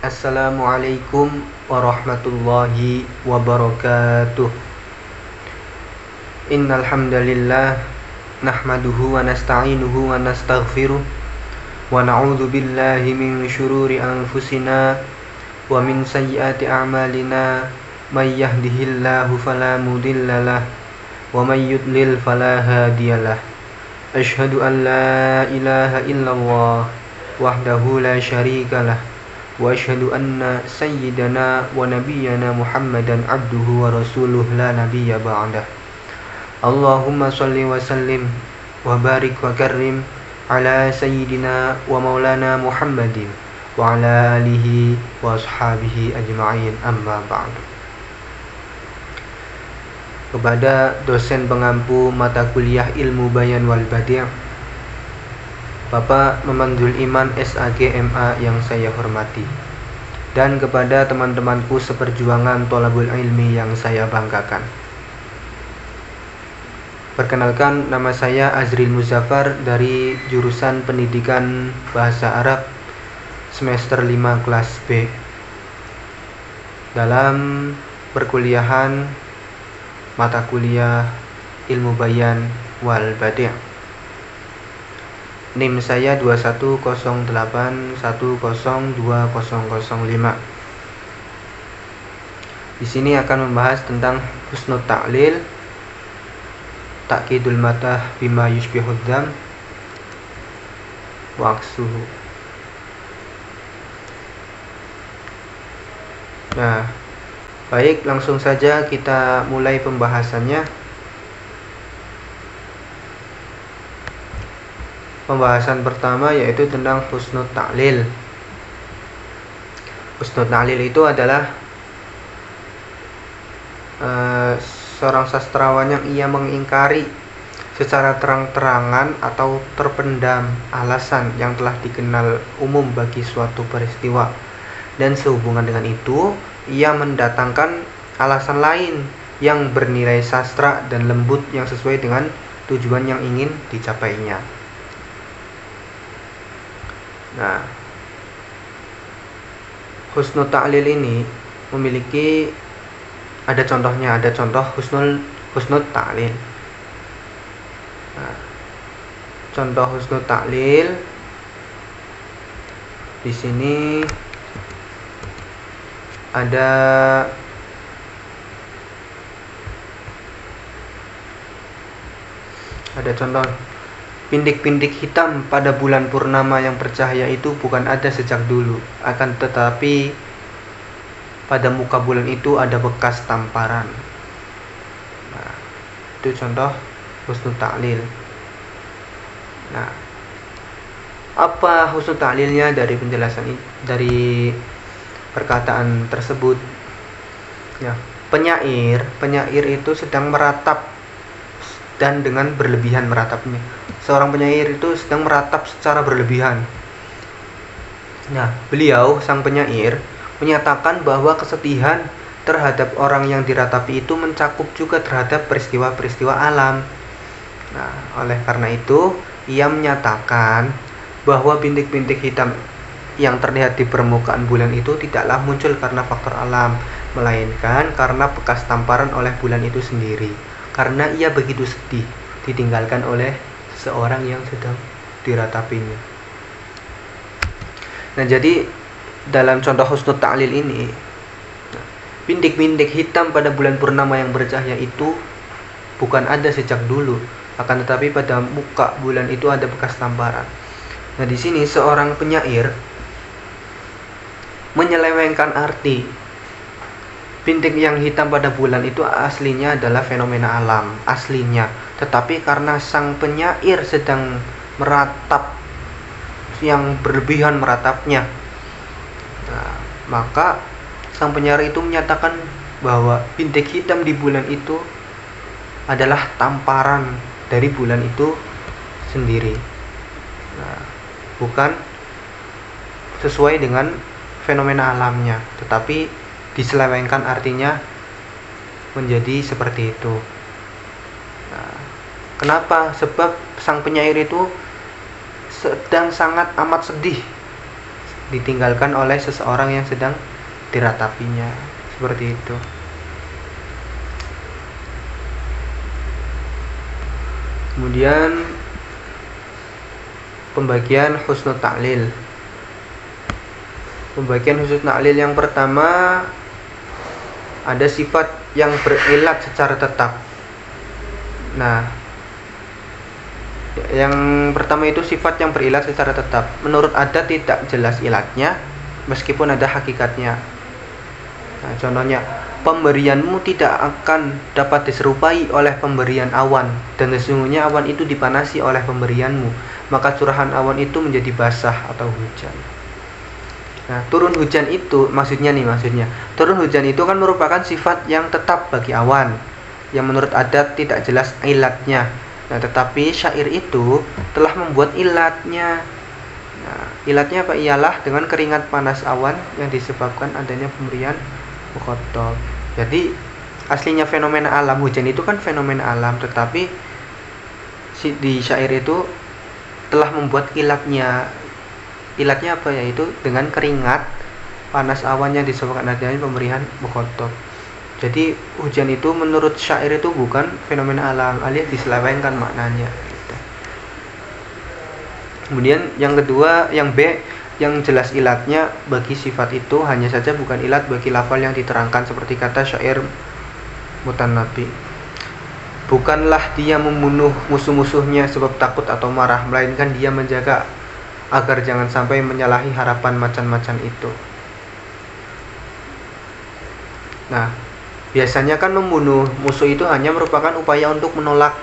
Assalamualaikum warahmatullahi wabarakatuh. Innal hamdalillah nahmaduhu wa nasta'inuhu wa nastaghfiruh wa na'udzu billahi min syururi anfusina wa min sayyiati a'malina may yahdihillahu fala mudhillalah wa may yudlil fala hadiyalah. Asyhadu an la ilaha illallah wahdahu la syarikalah wa asyhadu anna sayyidana wa nabiyyana Muhammadan abduhu wa rasuluh la nabiyya ba'dah. Allahumma shalli wa sallim wa barik wa karrim ala sayyidina wa maulana Muhammadin wa ala alihi wa ashabihi ajma'in, amma ba'du. Kepada dosen pengampu mata kuliah Ilmu Bayan wal Badi', Bapak Memanjul Iman SAG MA yang saya hormati, dan kepada teman-temanku seperjuangan thalabul ilmi yang saya banggakan. Perkenalkan, nama saya Azril Muzaffar dari jurusan Pendidikan Bahasa Arab semester 5 kelas B dalam perkuliahan mata kuliah Ilmu Bayan wal Badi'. NIM saya 2108102005. Di sini akan membahas tentang husnul ta'lil, ta'kidul madah bima yushbihud dzam, wa aksuhu. Nah, baik, langsung saja kita mulai pembahasannya. Pembahasan pertama yaitu tentang husnul ta'lil. Husnul ta'lil itu adalah seorang sastrawan yang ia mengingkari secara terang-terangan atau terpendam alasan yang telah dikenal umum bagi suatu peristiwa, dan sehubungan dengan itu ia mendatangkan alasan lain yang bernilai sastra dan lembut yang sesuai dengan tujuan yang ingin dicapainya. Nah, husnul ta'lil ini memiliki ada contohnya, ada contoh husnul ta'lil. Nah, contoh husnul ta'lil di sini ada contoh: pindik-pindik hitam pada bulan purnama yang bercahaya itu bukan ada sejak dulu, akan tetapi pada muka bulan itu ada bekas tamparan. Nah, itu contoh husnul ta'lil. Nah, apa husnul ta'lilnya dari penjelasan dari perkataan tersebut? Ya, penyair itu sedang meratap, dan dengan berlebihan meratapnya. Seorang penyair itu sedang meratap secara berlebihan. Nah, beliau, sang penyair, menyatakan bahwa kesedihan terhadap orang yang diratapi itu mencakup juga terhadap peristiwa-peristiwa alam. Nah, oleh karena itu, ia menyatakan bahwa bintik-bintik hitam yang terlihat di permukaan bulan itu tidaklah muncul karena faktor alam, melainkan karena bekas tamparan oleh bulan itu sendiri. Karena ia begitu sedih ditinggalkan oleh seorang yang sedang diratapinya. Nah, jadi dalam contoh husnul ta'lil ini, bintik-bintik hitam pada bulan purnama yang bercahaya itu bukan ada sejak dulu, akan tetapi pada muka bulan itu ada bekas tamparan. Nah, di sini seorang penyair menyelewengkan arti. Bintik yang hitam pada bulan itu aslinya adalah fenomena alam, aslinya. Tetapi karena sang penyair sedang meratap, yang berlebihan meratapnya, nah, maka sang penyair itu menyatakan bahwa bintik hitam di bulan itu adalah tamparan dari bulan itu sendiri. Nah, bukan sesuai dengan fenomena alamnya, tetapi diselewengkan artinya menjadi seperti itu. Nah, kenapa? Sebab sang penyair itu sedang sangat amat sedih ditinggalkan oleh seseorang yang sedang diratapinya. Seperti itu. Kemudian pembagian husnul ta'lil. Pembagian husnul ta'lil yang pertama, ada sifat yang berilat secara tetap. Nah, yang pertama itu sifat yang berilat secara tetap. Menurut adat tidak jelas ilatnya meskipun ada hakikatnya. Nah, contohnya, pemberianmu tidak akan dapat diserupai oleh pemberian awan, dan sesungguhnya awan itu dipanasi oleh pemberianmu, maka curahan awan itu menjadi basah atau hujan. Nah, turun hujan itu maksudnya turun hujan itu kan merupakan sifat yang tetap bagi awan, yang menurut adat tidak jelas ilatnya. Nah, tetapi syair itu telah membuat ilatnya. Nah, ilatnya apa? Ialah dengan keringat panas awan yang disebabkan adanya pemberian mukhatab. Jadi aslinya fenomena alam, hujan itu kan fenomena alam, tetapi di syair itu telah membuat ilatnya. Ilatnya apa? Yaitu dengan keringat panas awan yang disebabkan adanya pemberian mukhatab. Jadi hujan itu menurut syair itu bukan fenomena alam, alias diselewengkan maknanya gitu. Kemudian yang kedua, yang B, yang jelas ilatnya bagi sifat itu hanya saja bukan ilat bagi lafal yang diterangkan, seperti kata syair Mutanabbi, bukanlah dia membunuh musuh-musuhnya sebab takut atau marah, melainkan dia menjaga agar jangan sampai menyalahi harapan macan-macan itu. Nah, biasanya kan membunuh musuh itu hanya merupakan upaya untuk menolak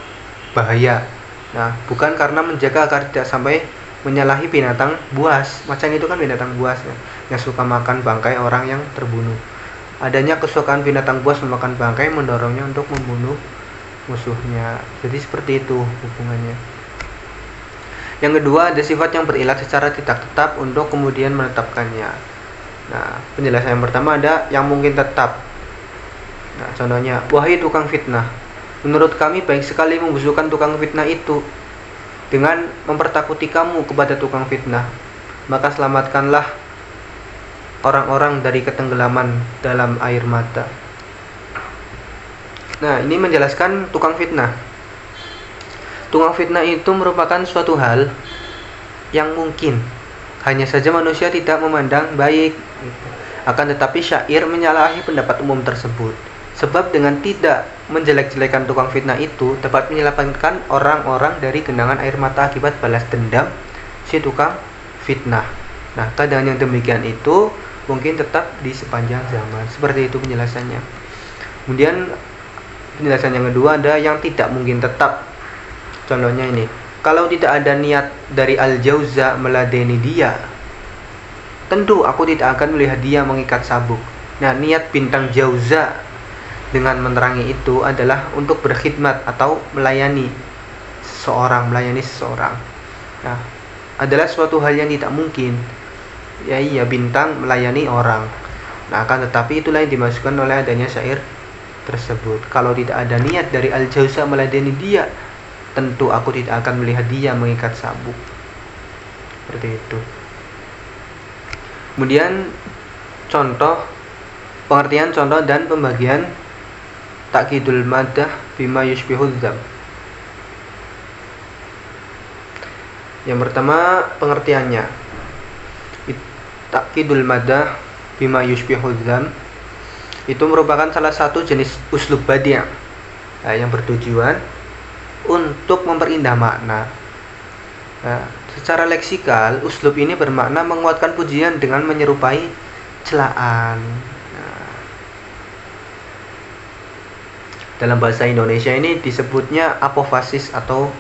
bahaya. Nah, bukan karena menjaga agar tidak sampai menyalahi binatang buas. Macan itu kan binatang buas ya, yang suka makan bangkai orang yang terbunuh. Adanya kesukaan binatang buas memakan bangkai mendorongnya untuk membunuh musuhnya. Jadi seperti itu hubungannya. Yang kedua, ada sifat yang berilat secara tidak tetap untuk kemudian menetapkannya. Nah, penjelasan yang pertama ada yang mungkin tetap. Nah, contohnya, wahai tukang fitnah, menurut kami baik sekali membusukkan tukang fitnah itu dengan mempertakuti kamu kepada tukang fitnah, maka selamatkanlah orang-orang dari ketenggelaman dalam air mata. Nah, ini menjelaskan tukang fitnah. Tukang fitnah itu merupakan suatu hal yang mungkin, hanya saja manusia tidak memandang baik. Akan tetapi syair menyalahi pendapat umum tersebut. Sebab dengan tidak menjelek-jelekan tukang fitnah itu dapat menyelamatkan orang-orang dari genangan air mata akibat balas dendam si tukang fitnah. Nah, keadaan yang demikian itu mungkin tetap di sepanjang zaman. Seperti itu penjelasannya. Kemudian penjelasan yang kedua ada yang tidak mungkin tetap. Contohnya ini, kalau tidak ada niat dari Al-Jauza meladeni dia, tentu aku tidak akan melihat dia mengikat sabuk. Nah, niat bintang Jauza dengan menerangi itu adalah untuk berkhidmat atau melayani seseorang. Nah, adalah suatu hal yang tidak mungkin. Ya iya, bintang melayani orang. Nah, akan tetapi itulah yang dimasukkan oleh adanya syair tersebut. Kalau tidak ada niat dari Al-Jauza meladeni dia, tentu aku tidak akan melihat dia mengikat sabuk. Seperti itu. Kemudian pengertian contoh dan pembagian takkidul madah bima yushbihul dzam. Yang pertama, pengertiannya. Takkidul madah bima yushbihul dzam itu merupakan salah satu jenis uslub badi' yang bertujuan untuk memperindah makna. Nah, secara leksikal, uslub ini bermakna menguatkan pujian dengan menyerupai celaan. Nah, dalam bahasa Indonesia ini disebutnya apofasis atau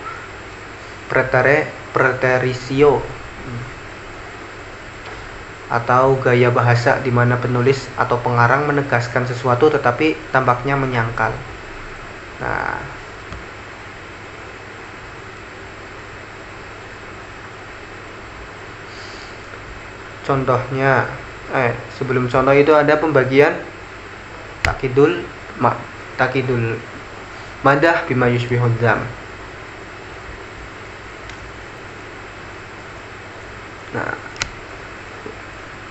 preterisio, atau gaya bahasa di mana penulis atau pengarang menegaskan sesuatu tetapi tampaknya menyangkal. Nah, contohnya, sebelum contoh itu ada pembagian takkidul madah bima yushbihul dzam. Nah,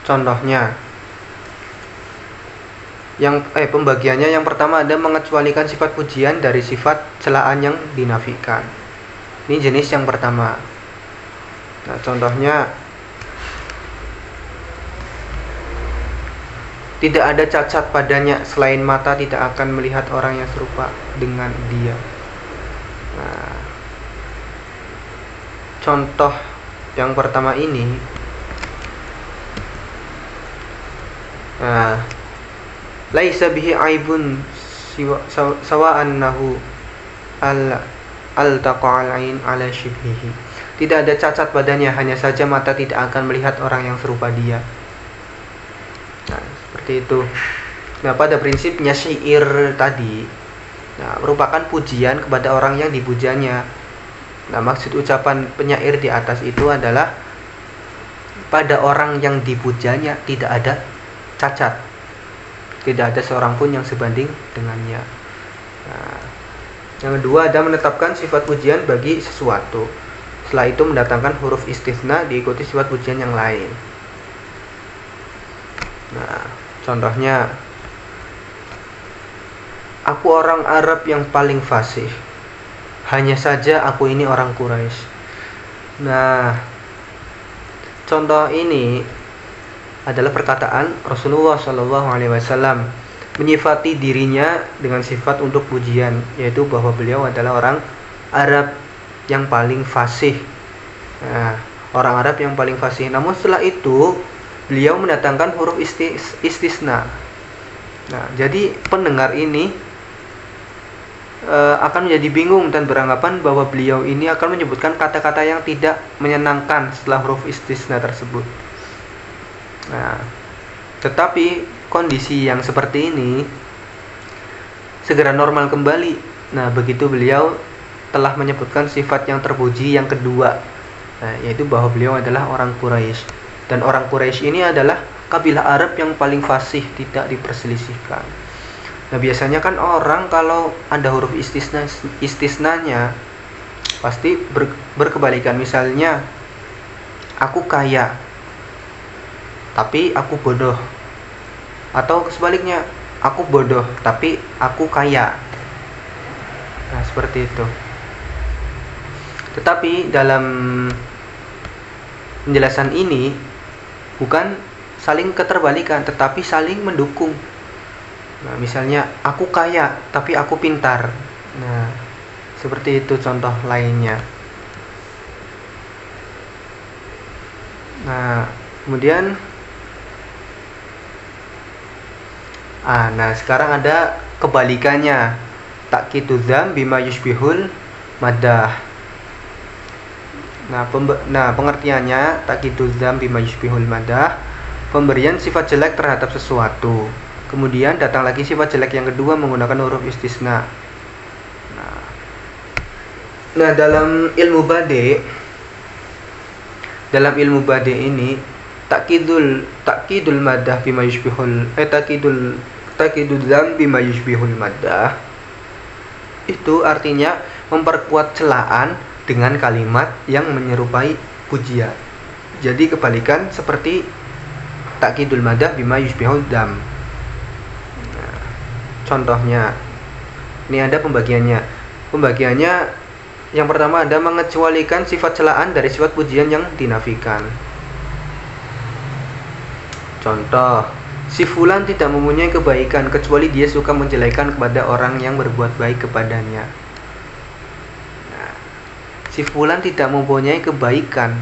Contohnya, pembagiannya yang pertama ada mengecualikan sifat pujian dari sifat celaan yang dinafikan. Ini jenis yang pertama. Nah, contohnya, tidak ada cacat padanya selain mata tidak akan melihat orang yang serupa dengan dia. Nah, contoh yang pertama ini, laisa bihi aibun sawa'an nahu al-taqa al-ain ala shibhihi. Tidak ada cacat padanya, hanya saja mata tidak akan melihat orang yang serupa dia. Nah, seperti itu. Nah, pada prinsipnya syair tadi merupakan pujian kepada orang yang dipujanya. Nah, maksud ucapan penyair di atas itu adalah pada orang yang dipujanya tidak ada cacat, tidak ada seorang pun yang sebanding dengannya. Nah, yang kedua ada menetapkan sifat pujian bagi sesuatu. Setelah itu mendatangkan huruf istisna diikuti sifat pujian yang lain. Nah, contohnya, aku orang Arab yang paling fasih, hanya saja aku ini orang Quraisy. Nah, contoh ini adalah perkataan Rasulullah SAW menyifati dirinya dengan sifat untuk pujian, yaitu bahwa beliau adalah orang Arab yang paling fasih. Nah, orang Arab yang paling fasih. Namun setelah itu beliau mendatangkan huruf istisna. Nah, jadi pendengar ini akan menjadi bingung dan beranggapan bahwa beliau ini akan menyebutkan kata-kata yang tidak menyenangkan setelah huruf istisna tersebut. Nah, tetapi kondisi yang seperti ini segera normal kembali. Nah, begitu beliau telah menyebutkan sifat yang terpuji yang kedua, yaitu bahwa beliau adalah orang Quraisy. Dan orang Quraisy ini adalah kabilah Arab yang paling fasih, tidak diperselisihkan. Nah, biasanya kan orang kalau ada huruf istisnanya pasti berkebalikan. Misalnya, aku kaya tapi aku bodoh, atau sebaliknya, aku bodoh tapi aku kaya. Nah, seperti itu. Tetapi dalam penjelasan ini bukan saling keterbalikan, tetapi saling mendukung. Nah, misalnya, aku kaya tapi aku pintar. Nah, seperti itu contoh lainnya. Nah, kemudian nah sekarang ada kebalikannya, takidu dzam bima yushbihul madah. Nah, pengertiannya takidu dzam bima yushbihul madah, pemberian sifat jelek terhadap sesuatu. Kemudian datang lagi sifat jelek yang kedua menggunakan huruf istisna. Nah, dalam ilmu bade ini takidul madah bima yushbihul takidul dzam bima yushbihul madah itu artinya memperkuat celaan dengan kalimat yang menyerupai pujian. Jadi kebalikan seperti takidul madah bima yushbihul dzam. Nah, contohnya ini ada pembagiannya. Yang pertama ada mengecualikan sifat celaan dari sifat pujian yang dinafikan. Contoh, si fulan tidak mempunyai kebaikan kecuali dia suka menjelekan kepada orang yang berbuat baik kepadanya. Nah, si fulan tidak mempunyai kebaikan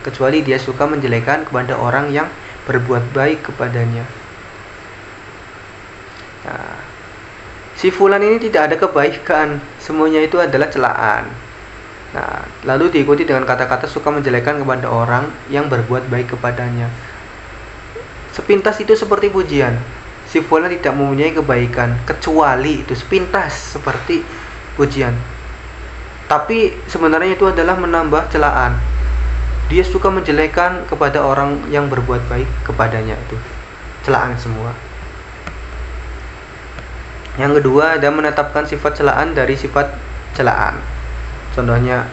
kecuali dia suka menjelekan kepada orang yang berbuat baik kepadanya. Nah, si fulan ini tidak ada kebaikan, semuanya itu adalah celaan. Nah, lalu diikuti dengan kata-kata suka menjelekan kepada orang yang berbuat baik kepadanya. Sepintas itu seperti pujian. Si fulan tidak mempunyai kebaikan kecuali, itu sepintas seperti pujian. Tapi sebenarnya itu adalah menambah celaan. Dia suka menjelekan kepada orang yang berbuat baik kepadanya, itu celaan semua. Yang kedua ada menetapkan sifat celaan dari sifat celaan. Contohnya,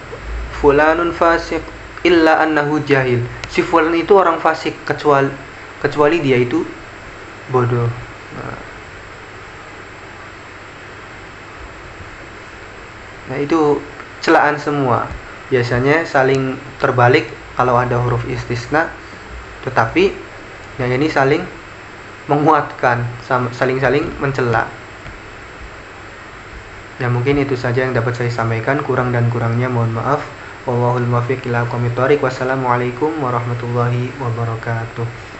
fulanun fasik illa annahu jahil. Si fulan itu orang fasik kecuali dia itu bodoh. Nah, itu celaan semua. Biasanya saling terbalik kalau ada huruf istisna, tetapi yang ini saling menguatkan, saling mencela. Ya, mungkin itu saja yang dapat saya sampaikan. Kurang dan kurangnya mohon maaf. Wallahul muwaffiq ila aqwamit thoriq. Wassalamualaikum warahmatullahi wabarakatuh.